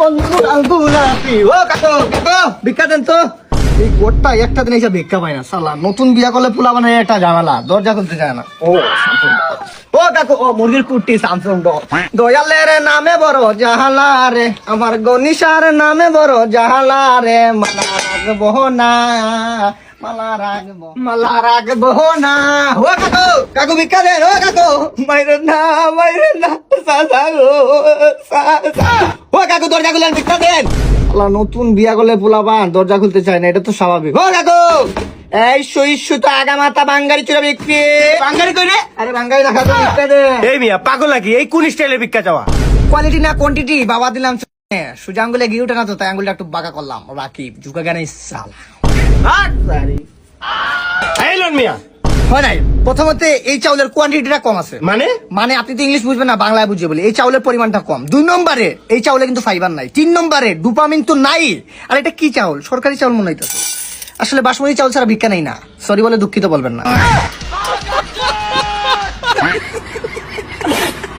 বন্ধু গোলাপি। ও কাকু কাকু ভিক্ষা দেন তো। এই গোটটা একটা দিন এসে ভিক্ষা পায় না সালা। নতুন বিয়া করলে পোলা বানায় একটা ঝামেলা, দরজা খুলতে চায় না। ও কাকু ও মুরগির কুটি স্যামসুং দয়ালের নামে বড় জাহালা রে, আমার গনিশার নামে বড় জাহালা রে, মালা রাখবো না মালা রাখবো না। ও কাকু কাকু ভিক্ষা দেন। ও কাকু মাইরে না সাসা গো সাসা। ও কাকু দরজা খুলেন ভিক্ষা দেন। আল্লাহ নতুন বিয়া করলে পোলাপান দরজা খুলতে চায় না, এটা তো স্বাভাবিক। ও কাকু এই সইস্যু তো আগা মাথা বাঙ্গারি চুরা বিক্রি। বাঙালি কই রে? আরে বাঙ্গারি রাখা তো ভিক্ষা দে। এই মিয়া পাগল নাকি? এই কোন স্টাইলে ভিক্ষা চাওয়া? কোয়ালিটি না কোয়ান্টিটি বাবা দিলাম। সোজা আঙ্গুলে গিয়ে উঠে না তো, তাই আঙ্গুলটা একটু বাঁকা করলাম। রাখি ঝুঁকা জ্ঞান সালা এই লন মিয়া। হয় নাই। প্রথমত এই চাউলের কোয়ান্টিটিটা কম আছে। মানে মানে আপনি তো ইংলিশ বুঝবেন না, বাংলায় বুঝে বলি। এই চাউলের পরিমাণটা কম। 2 নম্বরে এই চাউলে কিন্তু ফাইবার নাই। 3 নম্বরে ডোপামিন তো নাই। আর এটা কি চাউল? সরকারি চাউল মনে হইতেছে। আসলে বাসমতি চাউল ছাড়া ভিক্ষা নেই না। সরি বলে দুঃখিত বলবেন না।